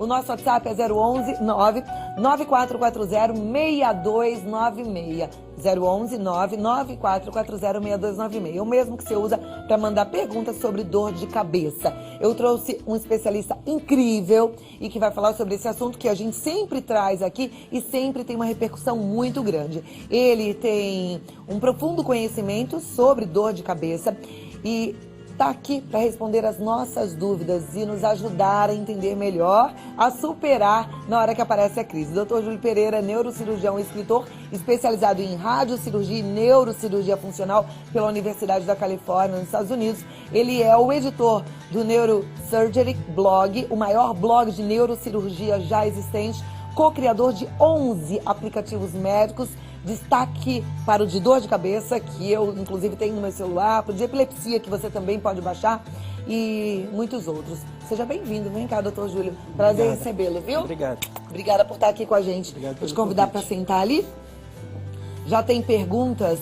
O nosso WhatsApp é 011 9440 6296. 011 9440 6296. É o mesmo que você usa para mandar perguntas sobre dor de cabeça. Eu trouxe um especialista incrível e que vai falar sobre esse assunto que a gente sempre traz aqui e sempre tem uma repercussão muito grande. Ele tem um profundo conhecimento sobre dor de cabeça e está aqui para responder as nossas dúvidas e nos ajudar a entender melhor, a superar na hora que aparece a crise. Dr. Júlio Pereira, neurocirurgião e escritor, especializado em radiocirurgia e neurocirurgia funcional pela Universidade da Califórnia, nos Estados Unidos. Ele é o editor do Neurosurgery Blog, o maior blog de neurocirurgia já existente, co-criador de 11 aplicativos médicos. Destaque para o de dor de cabeça, que eu inclusive tenho no meu celular, para o de epilepsia, que você também pode baixar, e muitos outros. Seja bem-vindo, vem cá, doutor Júlio. Prazer em recebê-lo, viu? Obrigado. Obrigada por estar aqui com a gente. Obrigado. Vou te convidar para sentar ali. Já tem perguntas,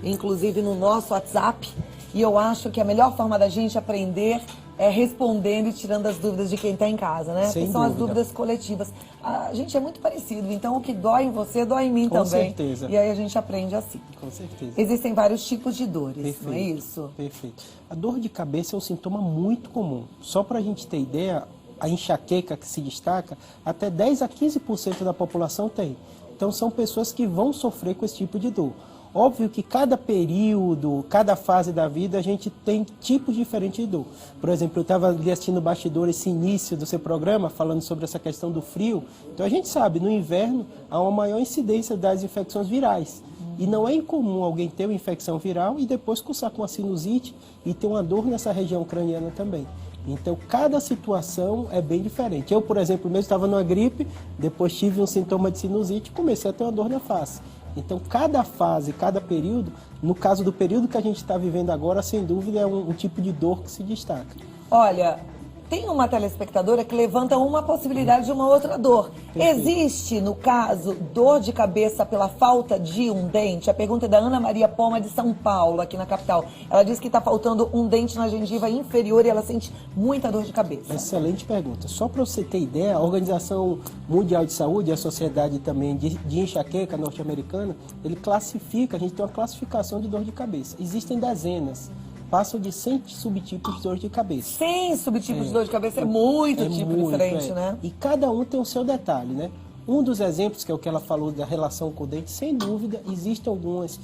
inclusive no nosso WhatsApp, e eu acho que a melhor forma da gente aprender é respondendo e tirando as dúvidas de quem está em casa, né? Sem Porque são dúvida. as dúvidas coletivas. A gente é muito parecido, então o que dói em você, dói em mim também. Com certeza. E aí a gente aprende assim. Com certeza. Existem vários tipos de dores, Perfeito. não é isso? Perfeito. A dor de cabeça é um sintoma muito comum. Só para a gente ter ideia, a enxaqueca que se destaca, até 10 a 15% da população tem. Então são pessoas que vão sofrer com esse tipo de dor. Óbvio que cada período, cada fase da vida, a gente tem tipos diferentes de dor. Por exemplo, eu estava ali assistindo o bastidor, esse início do seu programa, falando sobre essa questão do frio. Então a gente sabe, no inverno, há uma maior incidência das infecções virais. E não é incomum alguém ter uma infecção viral e depois cursar com uma sinusite e ter uma dor nessa região craniana também. Então, cada situação é bem diferente. Eu, por exemplo, mesmo estava numa gripe, depois tive um sintoma de sinusite e comecei a ter uma dor na face. Então, cada fase, cada período, no caso do período que a gente está vivendo agora, sem dúvida, é um tipo de dor que se destaca. Olha, tem uma telespectadora que levanta uma possibilidade de uma outra dor. Perfeito. Existe, no caso, dor de cabeça pela falta de um dente? A pergunta é da Ana Maria Poma, de São Paulo, aqui na capital. Ela diz que está faltando um dente na gengiva inferior e ela sente muita dor de cabeça. Excelente pergunta. Só para você ter ideia, a Organização Mundial de Saúde, a Sociedade também de Enxaqueca norte-americana, ele classifica, a gente tem uma classificação de dor de cabeça. Existem dezenas. Passam de 100 subtipos de dor de cabeça. 100 subtipos de dor de cabeça é muito tipo diferente, né? E cada um tem o seu detalhe, né? Um dos exemplos, que é o que ela falou da relação com o dente, sem dúvida, existem algumas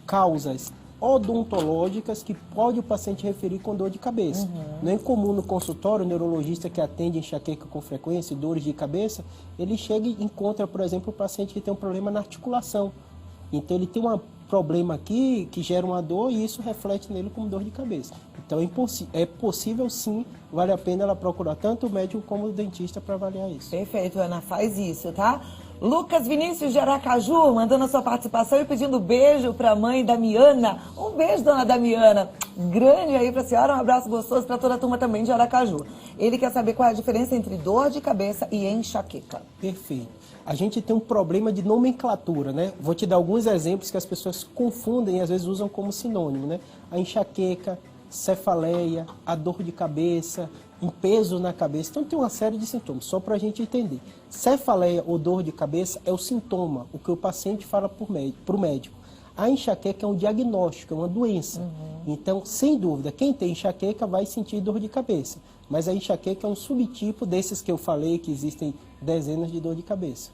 causas odontológicas que pode o paciente referir com dor de cabeça. Não é incomum no consultório, o neurologista que atende enxaqueca com frequência e dores de cabeça, ele chega e encontra, por exemplo, o paciente que tem um problema na articulação. Então ele tem um problema aqui que gera uma dor e isso reflete nele como dor de cabeça. Então é possível sim, vale a pena ela procurar tanto o médico como o dentista para avaliar isso. Perfeito, Ana, faz isso, tá? Lucas Vinícius de Aracaju, mandando a sua participação e pedindo beijo para a mãe Damiana. Um beijo, dona Damiana. Grande aí para a senhora, um abraço gostoso para toda a turma também de Aracaju. Ele quer saber qual é a diferença entre dor de cabeça e enxaqueca. Perfeito. A gente tem um problema de nomenclatura, né? Vou te dar alguns exemplos que as pessoas confundem e às vezes usam como sinônimo, né? A enxaqueca, cefaleia, a dor de cabeça, um peso na cabeça. Então tem uma série de sintomas, só para a gente entender. Cefaleia ou dor de cabeça é o sintoma, o que o paciente fala para o médico. A enxaqueca é um diagnóstico, é uma doença. Então, sem dúvida, quem tem enxaqueca vai sentir dor de cabeça. Mas a enxaqueca é um subtipo desses que eu falei, que existem dezenas de dor de cabeça.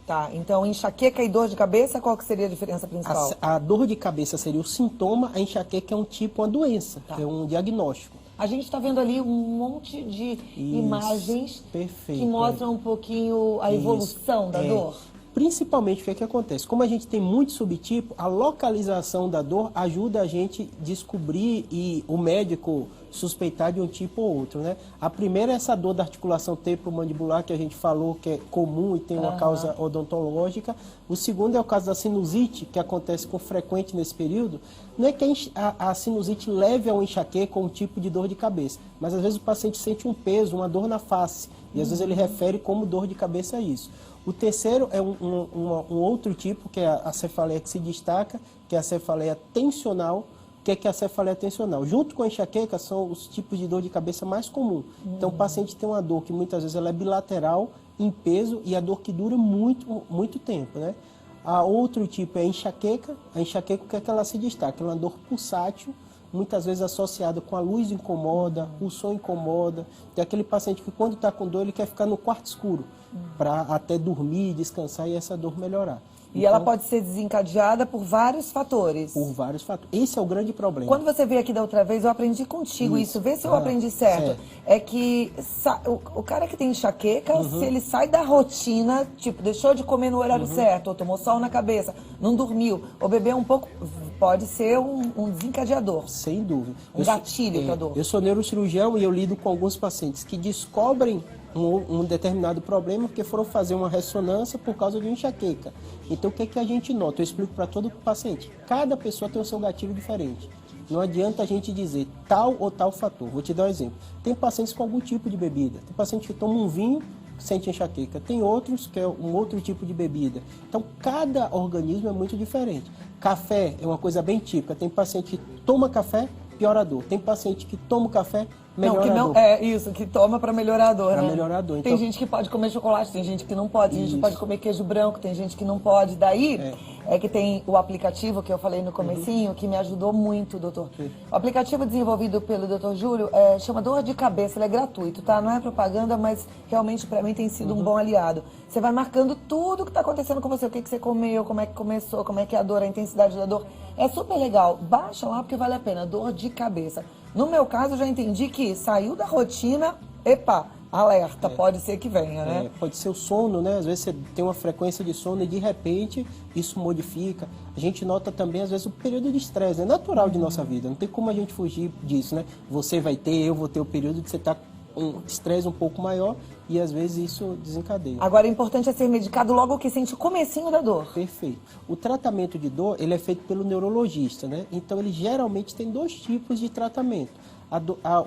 Tá, então enxaqueca e dor de cabeça, qual que seria a diferença principal? A dor de cabeça seria o sintoma, a enxaqueca é um tipo, uma doença, é um diagnóstico. A gente está vendo ali um monte de imagens perfeito, que mostram um pouquinho a evolução da dor. Principalmente, o que é que acontece? Como a gente tem muito subtipo, a localização da dor ajuda a gente a descobrir e o médico suspeitar de um tipo ou outro, né? A primeira é essa dor da articulação temporomandibular, que a gente falou que é comum e tem uma causa odontológica. O segundo é o caso da sinusite, que acontece com frequente nesse período. Não é que a sinusite leve a um enxaqueca ou um tipo de dor de cabeça, mas às vezes o paciente sente um peso, uma dor na face, e às vezes ele refere como dor de cabeça a isso. O terceiro é um outro tipo, que é a cefaleia que se destaca, que é a cefaleia tensional, que é a cefaleia tensional. Junto com a enxaqueca, são os tipos de dor de cabeça mais comum. Então, o paciente tem uma dor que muitas vezes ela é bilateral, em peso, e a dor que dura muito tempo, né? A outro tipo é a enxaqueca. A enxaqueca, o que é que ela se destaca? Ela é uma dor pulsátil, muitas vezes associada com a luz incomoda, o som incomoda. Tem aquele paciente que quando está com dor, ele quer ficar no quarto escuro, para até dormir, descansar e essa dor melhorar. E então, ela pode ser desencadeada por vários fatores. Por vários fatores. Esse é o grande problema. Quando você veio aqui da outra vez, eu aprendi contigo isso. Vê se eu aprendi certo. É que o cara que tem enxaqueca, se ele sai da rotina, tipo, deixou de comer no horário certo, ou tomou sol na cabeça, não dormiu, ou bebeu um pouco, pode ser um desencadeador. Sem dúvida. Um gatilho para dor. Eu sou neurocirurgião e eu lido com alguns pacientes que descobrem um determinado problema porque foram fazer uma ressonância por causa de enxaqueca. Então, o que é que a gente nota? Eu explico para todo paciente. Cada pessoa tem o seu gatilho diferente. Não adianta a gente dizer tal ou tal fator. Vou te dar um exemplo. Tem pacientes com algum tipo de bebida. Tem paciente que toma um vinho, sente enxaqueca. Tem outros que é um outro tipo de bebida. Então, cada organismo é muito diferente. Café é uma coisa bem típica. Tem paciente que toma café, piora a dor. Tem paciente que toma café, melhora a dor. É isso, que toma para melhorar a dor, pra né? melhorar a dor. Tem gente que pode comer chocolate, tem gente que não pode, tem gente que pode comer queijo branco, tem gente que não pode. Daí é que tem o aplicativo que eu falei no comecinho, que me ajudou muito, doutor. O aplicativo desenvolvido pelo doutor Júlio chama Dor de Cabeça, ele é gratuito, tá? Não é propaganda, mas realmente para mim tem sido um bom aliado. Você vai marcando tudo o que está acontecendo com você, o que você comeu, como é que começou, como é que é a dor, a intensidade da dor. É super legal, baixa lá porque vale a pena, Dor de Cabeça. No meu caso, eu já entendi que saiu da rotina, alerta, pode ser que venha, né? Pode ser o sono, né? Às vezes você tem uma frequência de sono e de repente isso modifica. A gente nota também, às vezes, o período de estresse, é natural de nossa vida, não tem como a gente fugir disso, né? Você vai ter, eu vou ter o período de você estar com um estresse um pouco maior e às vezes isso desencadeia. Agora, o importante é ser medicado logo que sente o comecinho da dor. Perfeito. O tratamento de dor, ele é feito pelo neurologista, né? Então, ele geralmente tem dois tipos de tratamento.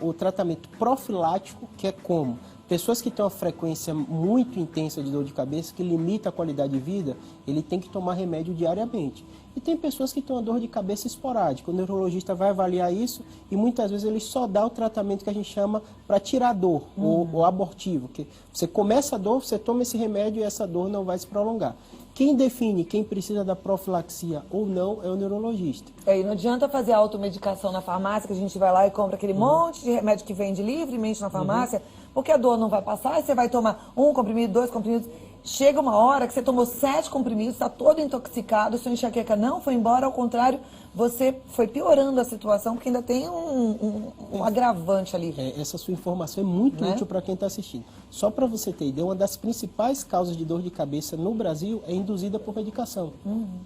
O tratamento profilático, que é como? Pessoas que têm uma frequência muito intensa de dor de cabeça, que limita a qualidade de vida, ele tem que tomar remédio diariamente. E tem pessoas que têm uma dor de cabeça esporádica. O neurologista vai avaliar isso e muitas vezes ele só dá o tratamento que a gente chama para tirar a dor, ou abortivo. Que você começa a dor, você toma esse remédio e essa dor não vai se prolongar. Quem define quem precisa da profilaxia ou não é o neurologista. E não adianta fazer automedicação na farmácia, que a gente vai lá e compra aquele monte de remédio que vende livremente na farmácia, porque a dor não vai passar, e você vai tomar 1 comprimido, 2 comprimidos. Chega uma hora que você tomou 7 comprimidos, está todo intoxicado, sua enxaqueca não foi embora, ao contrário, você foi piorando a situação, porque ainda tem um agravante ali. Essa sua informação é muito útil para quem está assistindo. Só para você ter ideia, uma das principais causas de dor de cabeça no Brasil é induzida por medicação.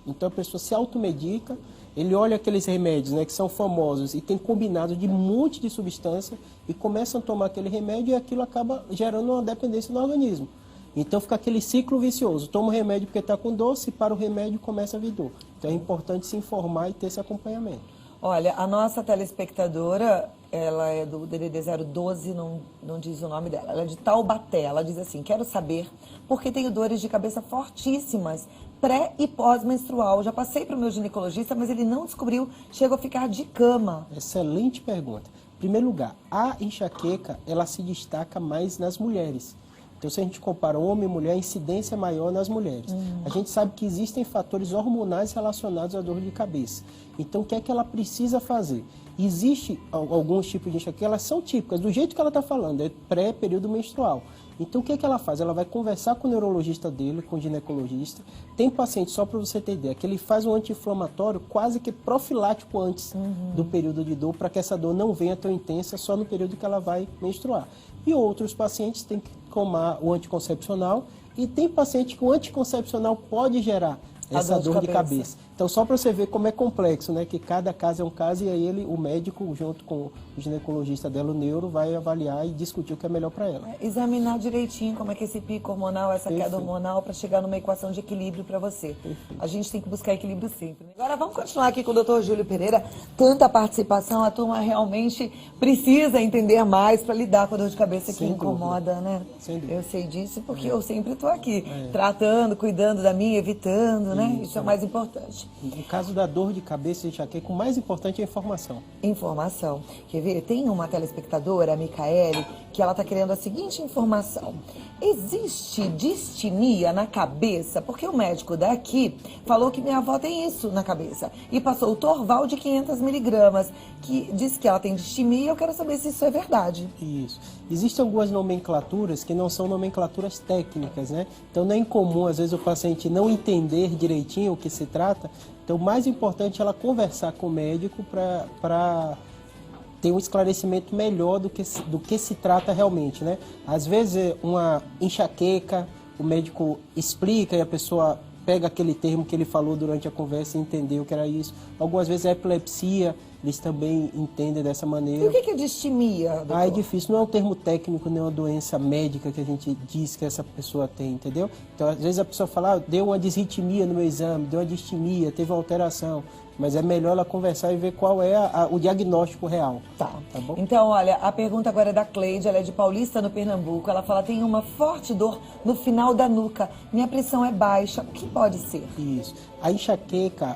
Então a pessoa se automedica, ele olha aqueles remédios, né, que são famosos e tem combinado de um monte de substância e começam a tomar aquele remédio e aquilo acaba gerando uma dependência no organismo. Então fica aquele ciclo vicioso. Toma o remédio porque está com dor, se para o remédio começa a vir dor. Então é importante se informar e ter esse acompanhamento. Olha, a nossa telespectadora, ela é do DDD 012, não diz o nome dela. Ela é de Taubaté. Ela diz assim: quero saber porque tenho dores de cabeça fortíssimas, pré e pós-menstrual. Já passei para o meu ginecologista, mas ele não descobriu. Chego a ficar de cama. Excelente pergunta. Em primeiro lugar, a enxaqueca, ela se destaca mais nas mulheres. Então, se a gente compara homem e mulher, a incidência é maior nas mulheres. A gente sabe que existem fatores hormonais relacionados à dor de cabeça. Então, o que é que ela precisa fazer? Existe alguns tipos de enxaqueca, elas são típicas, do jeito que ela está falando, é pré-período menstrual. Então, o que é que ela faz? Ela vai conversar com o neurologista dele, com o ginecologista. Tem paciente, só para você ter ideia, que ele faz um anti-inflamatório quase que profilático antes do período de dor, para que essa dor não venha tão intensa só no período que ela vai menstruar. E outros pacientes têm que tomar o anticoncepcional e tem paciente que o anticoncepcional pode gerar essa dor de cabeça. Então, só para você ver como é complexo, né? Que cada caso é um caso e aí o médico, junto com o ginecologista dela, o neuro, vai avaliar e discutir o que é melhor para ela. Examinar direitinho como é que esse pico hormonal, essa queda hormonal, para chegar numa equação de equilíbrio para você. A gente tem que buscar equilíbrio sempre. Agora, vamos continuar aqui com o Dr. Júlio Pereira. Tanta participação, a turma realmente precisa entender mais para lidar com a dor de cabeça que incomoda, né? Eu sei disso porque eu sempre estou aqui, tratando, cuidando da minha, evitando, né? Isso é o mais importante. No caso da dor de cabeça e enxaqueca, o mais importante é a informação. Informação. Quer ver? Tem uma telespectadora, a Micaele, que ela está querendo a seguinte informação. Existe distimia na cabeça? Porque o médico daqui falou que minha avó tem isso na cabeça. E passou o Torval de 500 miligramas, que diz que ela tem distimia. Eu quero saber se isso é verdade. Isso. Existem algumas nomenclaturas que não são nomenclaturas técnicas, né? Então não é incomum, às vezes, o paciente não entender direitinho o que se trata. Então, o mais importante é ela conversar com o médico para ter um esclarecimento melhor do que se trata realmente, né? Às vezes, uma enxaqueca, o médico explica e a pessoa pega aquele termo que ele falou durante a conversa e entendeu que era isso. Algumas vezes, a epilepsia, eles também entendem dessa maneira. E o que é distimia, doutor? É difícil, não é um termo técnico, nem uma doença médica que a gente diz que essa pessoa tem, entendeu? Então, às vezes a pessoa fala, deu uma disritmia no meu exame, deu uma distimia, teve uma alteração. Mas é melhor ela conversar e ver qual é o diagnóstico real. Tá. Tá bom? Então, olha, a pergunta agora é da Cleide, ela é de Paulista, no Pernambuco. Ela fala, tem uma forte dor no final da nuca, minha pressão é baixa, o que pode ser? Isso. A enxaqueca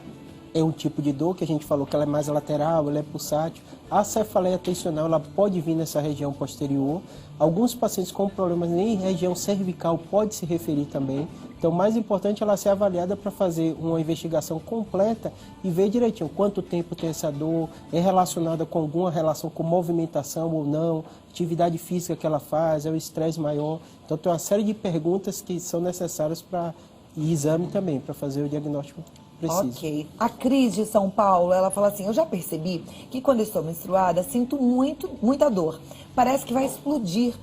é um tipo de dor que a gente falou que ela é mais lateral, ela é pulsátil. A cefaleia tensional, ela pode vir nessa região posterior. Alguns pacientes com problemas em região cervical pode se referir também. Então, o mais importante é ela ser avaliada para fazer uma investigação completa e ver direitinho quanto tempo tem essa dor, é relacionada com alguma relação com movimentação ou não, atividade física que ela faz, é o estresse maior. Então, tem uma série de perguntas que são necessárias e exame também, para fazer o diagnóstico preciso. Ok. A Cris de São Paulo, ela fala assim, eu já percebi que quando estou menstruada, sinto muita dor. Parece que vai explodir.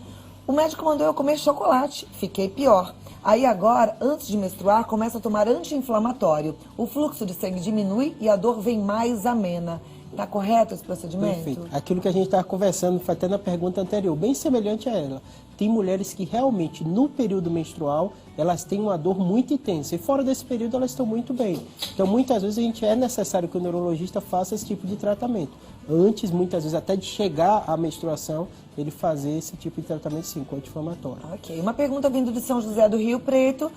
O médico mandou eu comer chocolate, fiquei pior. Aí agora, antes de menstruar, começo a tomar anti-inflamatório. O fluxo de sangue diminui e a dor vem mais amena. Está correto esse procedimento? Perfeito. Aquilo que a gente estava conversando, foi até na pergunta anterior, bem semelhante a ela. Tem mulheres que realmente, no período menstrual, elas têm uma dor muito intensa. E fora desse período, elas estão muito bem. Então, muitas vezes, é necessário que o neurologista faça esse tipo de tratamento. Antes, muitas vezes, até de chegar à menstruação, ele fazer esse tipo de tratamento, sim, com anti-inflamatório. Ok. Uma pergunta vindo de São José do Rio Preto.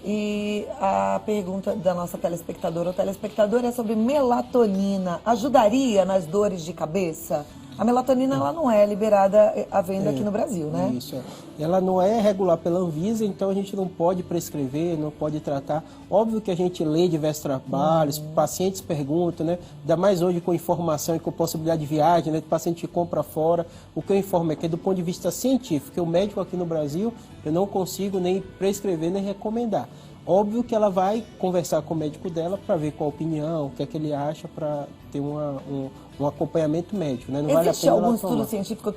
E a pergunta da nossa telespectadora ou telespectador é sobre melatonina. Ajudaria nas dores de cabeça? A melatonina ela não é liberada à venda aqui no Brasil, né? Isso. Ela não é regular pela Anvisa, então a gente não pode prescrever, não pode tratar. Óbvio que a gente lê diversos trabalhos, pacientes perguntam, né? Ainda mais hoje com informação e com possibilidade de viagem, né? O paciente compra fora. O que eu informo é que do ponto de vista científico, o médico aqui no Brasil, eu não consigo nem prescrever nem recomendar. Óbvio que ela vai conversar com o médico dela para ver qual a opinião, o que é que ele acha, para ter um acompanhamento médico, né? Não vale a Existe pena algum ela estudo tomar. científico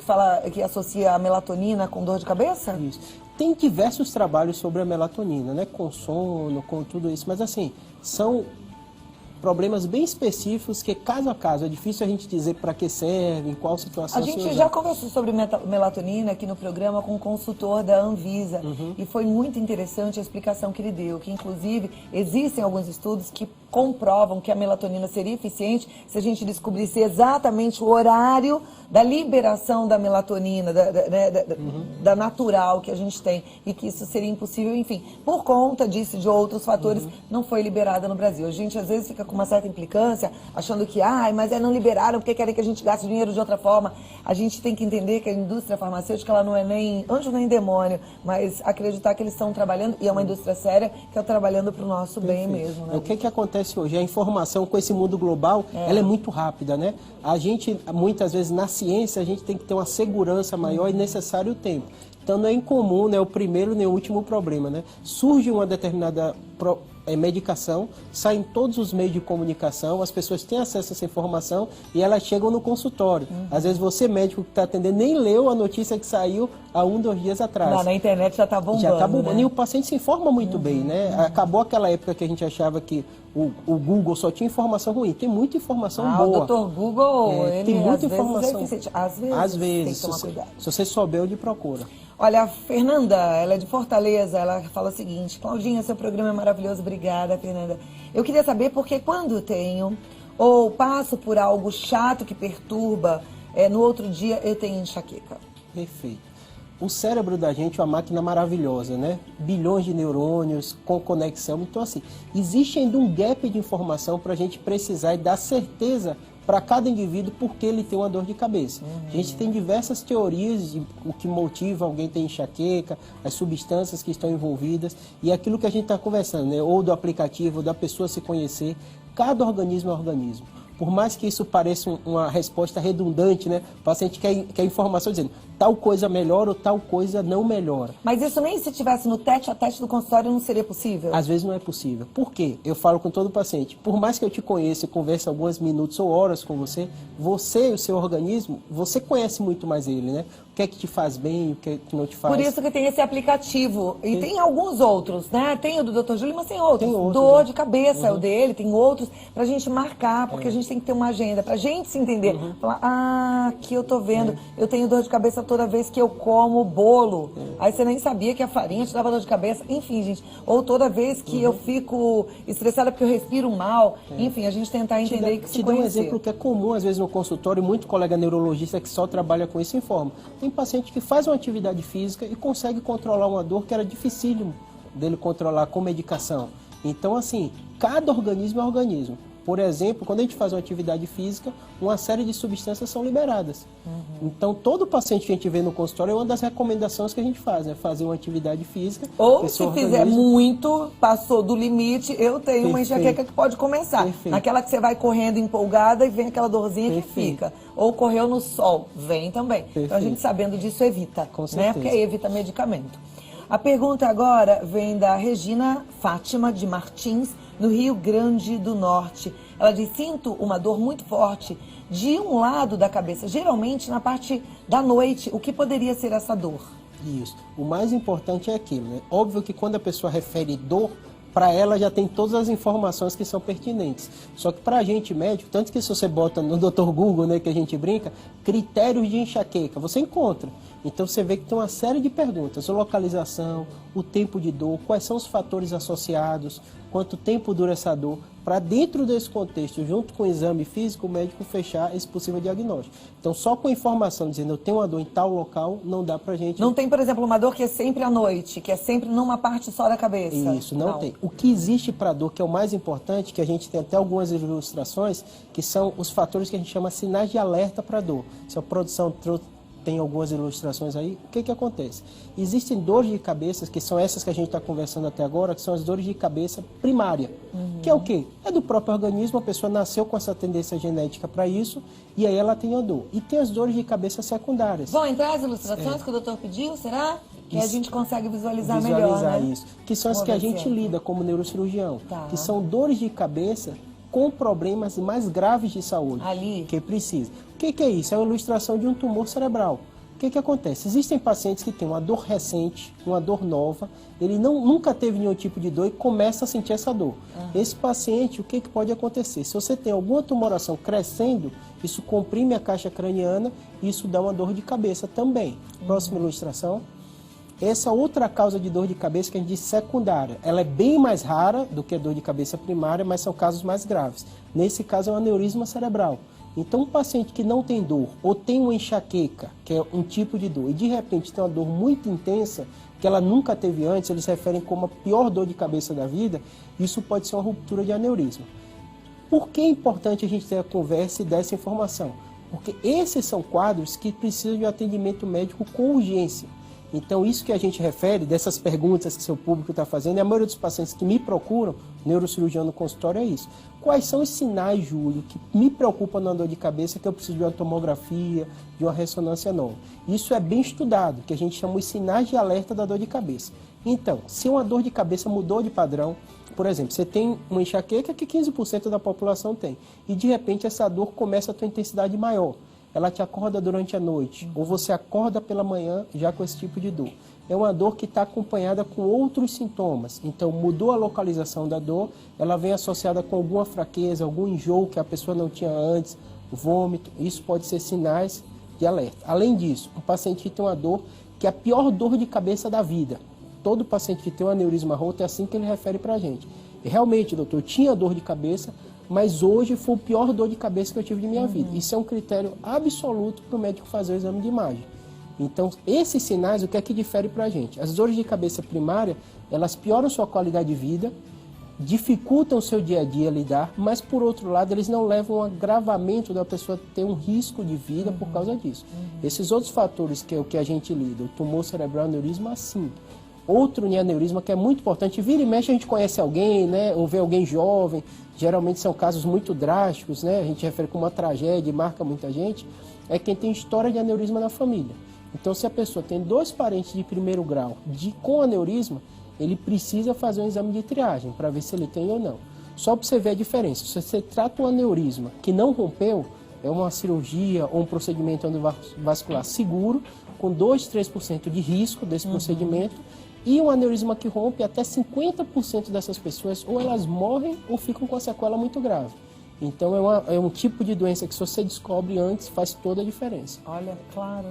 que associa a melatonina com dor de cabeça? Isso. Tem diversos trabalhos sobre a melatonina, né? Com sono, com tudo isso, mas assim, são problemas bem específicos que caso a caso é difícil a gente dizer para que serve, em qual situação A se gente usar. já conversou sobre melatonina aqui no programa com um consultor da Anvisa e foi muito interessante a explicação que ele deu, que inclusive existem alguns estudos que comprovam que a melatonina seria eficiente se a gente descobrisse exatamente o horário da liberação da melatonina, da natural que a gente tem, e que isso seria impossível, enfim, por conta disso e de outros fatores, não foi liberada no Brasil. A gente às vezes fica com uma certa implicância, achando que, mas não liberaram porque querem que a gente gaste dinheiro de outra forma. A gente tem que entender que a indústria farmacêutica ela não é nem anjo nem demônio, mas acreditar que eles estão trabalhando, e é uma indústria séria, que está trabalhando para o nosso bem mesmo. Né? O que acontece hoje? A informação com esse mundo global, ela é muito rápida, né? A gente, muitas vezes, na ciência, a gente tem que ter uma segurança maior e necessário o tempo. Então, não é incomum, né, o primeiro nem o último problema, né? Surge uma determinada medicação, sai em todos os meios de comunicação, as pessoas têm acesso a essa informação e elas chegam no consultório. Às vezes você, médico que está atendendo, nem leu a notícia que saiu há 1, 2 dias atrás. Na internet já está bombando. Já está bombando. Né? E o paciente se informa muito bem, né? Acabou aquela época que a gente achava que o Google só tinha informação ruim. Tem muita informação boa. O Dr. Google, ele tem muita às informação. vezes é eficiente. Às vezes tem que tomar cuidado. Se você souber onde procura. Olha, a Fernanda, ela é de Fortaleza, ela fala o seguinte: Claudinha, seu programa é maravilhoso, obrigada, Fernanda. Eu queria saber porque quando tenho ou passo por algo chato que perturba, no outro dia eu tenho enxaqueca. Perfeito. o cérebro da gente é uma máquina maravilhosa, né? Bilhões de neurônios com conexão. Então, assim, existe ainda um gap de informação para a gente precisar e dar certeza para cada indivíduo porque ele tem uma dor de cabeça. A gente tem diversas teorias de o que motiva alguém ter enxaqueca, as substâncias que estão envolvidas e aquilo que a gente está conversando, né? Ou do aplicativo, ou da pessoa se conhecer. Cada organismo é organismo. Por mais que isso pareça uma resposta redundante, né? O paciente quer informação dizendo tal coisa melhora ou tal coisa não melhora. Mas isso nem se tivesse no tete a tete do consultório não seria possível? Às vezes não é possível. Por quê? Eu falo com todo paciente, por mais que eu te conheça e converse alguns minutos ou horas com você, você e o seu organismo, você conhece muito mais ele, né? O que é que te faz bem, o que é que não te faz. Por isso que tem esse aplicativo. E tem alguns outros, né? Tem o do Dr. Júlio, mas tem outros. Tem outros, Dor né? de cabeça é o dele, tem outros pra gente marcar, porque a gente tem que ter uma agenda, pra gente se entender. Falar, aqui eu tô vendo, eu tenho dor de cabeça toda vez que eu como bolo. Aí você nem sabia que a farinha te dava dor de cabeça. Enfim, gente. Ou toda vez que eu fico estressada porque eu respiro mal. Enfim, a gente tentar entender e se Te dou um conhecer. exemplo que é comum, às vezes, no consultório, muito colega neurologista que só trabalha com isso informa. Tem paciente que faz uma atividade física e consegue controlar uma dor que era dificílimo dele controlar com medicação. Então, assim, cada organismo é organismo. Por exemplo, quando a gente faz uma atividade física, uma série de substâncias são liberadas. Então, todo paciente que a gente vê no consultório é uma das recomendações que a gente faz, né? Fazer uma atividade física. Ou se fizer muito, passou do limite, eu tenho uma Perfeito. enxaqueca que pode começar. Perfeito. Naquela que você vai correndo empolgada e vem aquela dorzinha que Perfeito. fica. Ou correu no sol, vem também. Então a Perfeito. gente sabendo disso evita, Com né? certeza. Porque evita medicamento. A pergunta agora vem da Regina Fátima de Martins, no Rio Grande do Norte. Ela diz, sinto uma dor muito forte de um lado da cabeça, geralmente na parte da noite. O que poderia ser essa dor? Isso. O mais importante é aquilo, né? Óbvio que quando a pessoa refere dor, para ela já tem todas as informações que são pertinentes. Só que para a gente médico, tanto que se você bota no Dr. Google, né, que a gente brinca, critérios de enxaqueca, você encontra. Então você vê que tem uma série de perguntas, a localização, o tempo de dor, quais são os fatores associados, quanto tempo dura essa dor, para dentro desse contexto, junto com o exame físico, o médico fechar esse possível diagnóstico. Então só com a informação dizendo eu tenho uma dor em tal local, não dá pra gente... Não tem, por exemplo, uma dor que é sempre à noite, que é sempre numa parte só da cabeça? Isso, não tem. O que existe para dor, que é o mais importante, que a gente tem até algumas ilustrações, que são os fatores que a gente chama sinais de alerta para dor. Se a produção tem algumas ilustrações aí, o que acontece? Existem dores de cabeça, que são essas que a gente está conversando até agora, que são as dores de cabeça primária. Que é o quê? É do próprio organismo, a pessoa nasceu com essa tendência genética para isso, e aí ela tem a dor. E tem as dores de cabeça secundárias. Vão entrar as ilustrações que o doutor pediu, será? Que a gente consegue visualizar melhor, Visualizar né? isso. Que são as Vamos que a ver se gente entra. lida como neurocirurgião. Tá. Que são dores de cabeça com problemas mais graves de saúde. Ali. Que precisa. O que é isso? É uma ilustração de um tumor cerebral. O que acontece? Existem pacientes que têm uma dor recente, uma dor nova, ele nunca teve nenhum tipo de dor e começa a sentir essa dor. Esse paciente, o que pode acontecer? Se você tem alguma tumoração crescendo, isso comprime a caixa craniana e isso dá uma dor de cabeça também. Próxima ilustração. Essa outra causa de dor de cabeça que a gente diz secundária, ela é bem mais rara do que a dor de cabeça primária, mas são casos mais graves. Nesse caso é um aneurisma cerebral. Então, um paciente que não tem dor ou tem uma enxaqueca, que é um tipo de dor, e de repente tem uma dor muito intensa, que ela nunca teve antes, eles referem como a pior dor de cabeça da vida, isso pode ser uma ruptura de aneurisma. Por que é importante a gente ter a conversa e dar essa informação? Porque esses são quadros que precisam de um atendimento médico com urgência. Então, isso que a gente refere, dessas perguntas que seu público está fazendo, e a maioria dos pacientes que me procuram, neurocirurgião no consultório, é isso. Quais são os sinais, Júlio, que me preocupam na dor de cabeça, que eu preciso de uma tomografia, de uma ressonância nova? Isso é bem estudado, que a gente chama os sinais de alerta da dor de cabeça. Então, se uma dor de cabeça mudou de padrão, por exemplo, você tem uma enxaqueca que 15% da população tem, e de repente essa dor começa a ter intensidade maior. Ela te acorda durante a noite, ou você acorda pela manhã já com esse tipo de dor. É uma dor que está acompanhada com outros sintomas. Então, mudou a localização da dor, ela vem associada com alguma fraqueza, algum enjoo que a pessoa não tinha antes, vômito. Isso pode ser sinais de alerta. Além disso, um paciente que tem uma dor que é a pior dor de cabeça da vida. Todo paciente que tem um aneurisma roto é assim que ele refere para a gente. E realmente, doutor, eu tinha dor de cabeça, mas hoje foi o pior dor de cabeça que eu tive de minha vida. Isso é um critério absoluto para o médico fazer o exame de imagem. Então, esses sinais, o que é que difere para a gente? As dores de cabeça primária, elas pioram sua qualidade de vida, dificultam o seu dia a dia lidar, mas, por outro lado, eles não levam a um agravamento da pessoa ter um risco de vida por causa disso. Esses outros fatores, que é o que a gente lida, o tumor cerebral, aneurisma, sim. Outro aneurisma que é muito importante, vira e mexe a gente conhece alguém, né, ou vê alguém jovem, geralmente são casos muito drásticos, né, a gente refere como uma tragédia e marca muita gente, é quem tem história de aneurisma na família. Então, se a pessoa tem 2 parentes de primeiro grau com aneurisma, ele precisa fazer um exame de triagem para ver se ele tem ou não. Só para você ver a diferença. Se você trata um aneurisma que não rompeu, é uma cirurgia ou um procedimento endovascular seguro, com 2, 3% de risco desse procedimento, e um aneurisma que rompe, até 50% dessas pessoas, ou elas morrem ou ficam com a sequela muito grave. Então, é um tipo de doença que, se você descobre antes, faz toda a diferença. Olha, claro.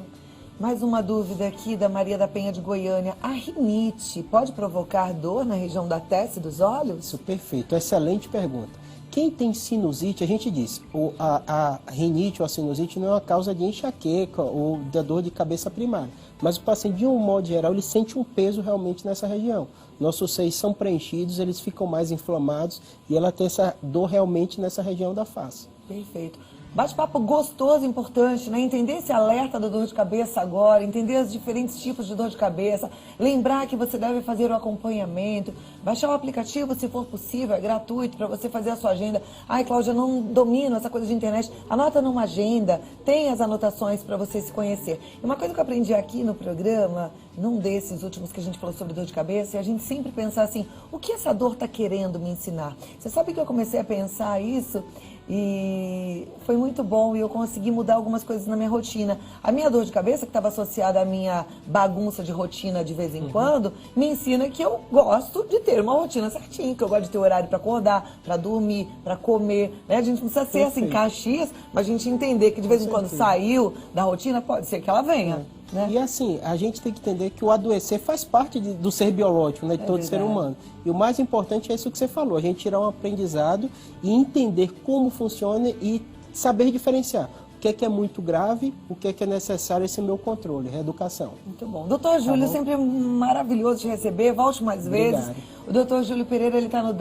Mais uma dúvida aqui da Maria da Penha de Goiânia. A rinite pode provocar dor na região da testa e dos olhos? Isso, perfeito. Excelente pergunta. Quem tem sinusite, a gente diz, a rinite ou a sinusite não é uma causa de enxaqueca ou da dor de cabeça primária. Mas o paciente, de um modo geral, ele sente um peso realmente nessa região. Nossos seios são preenchidos, eles ficam mais inflamados e ela tem essa dor realmente nessa região da face. Perfeito. Bate-papo gostoso, importante, né? Entender esse alerta da dor de cabeça agora, entender os diferentes tipos de dor de cabeça, lembrar que você deve fazer o acompanhamento, baixar o aplicativo se for possível, é gratuito para você fazer a sua agenda. Ai, Cláudia, não domino essa coisa de internet. Anota numa agenda, tem as anotações para você se conhecer. E uma coisa que eu aprendi aqui no programa, num desses últimos que a gente falou sobre dor de cabeça, é a gente sempre pensar assim, o que essa dor está querendo me ensinar? Você sabe que eu comecei a pensar isso? E foi muito bom e eu consegui mudar algumas coisas na minha rotina. A minha dor de cabeça, que estava associada à minha bagunça de rotina de vez em quando, me ensina que eu gosto de ter uma rotina certinha, que eu gosto de ter horário para acordar, para dormir, para comer. Né? A gente não precisa ser assim, Caxias, mas a gente entender que de vez em quando saiu da rotina, pode ser que ela venha. Né? E assim, a gente tem que entender que o adoecer faz parte do ser biológico, né, de todo ser humano. E o mais importante é isso que você falou, a gente tirar um aprendizado e entender como funciona e saber diferenciar. O que é muito grave, o que é necessário esse meu controle, reeducação. Muito bom. Doutor Júlio, sempre é maravilhoso te receber, volte mais vezes. O doutor Júlio Pereira, ele está no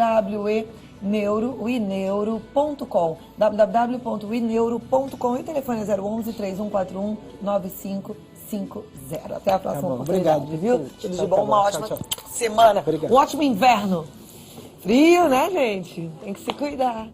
wineuro.com, www.wineuro.com, e o telefone é 011 3141 9550. Até a próxima oportunidade, obrigado, viu? Tudo de bom, uma ótima semana, um ótimo inverno. Frio, né, gente? Tem que se cuidar.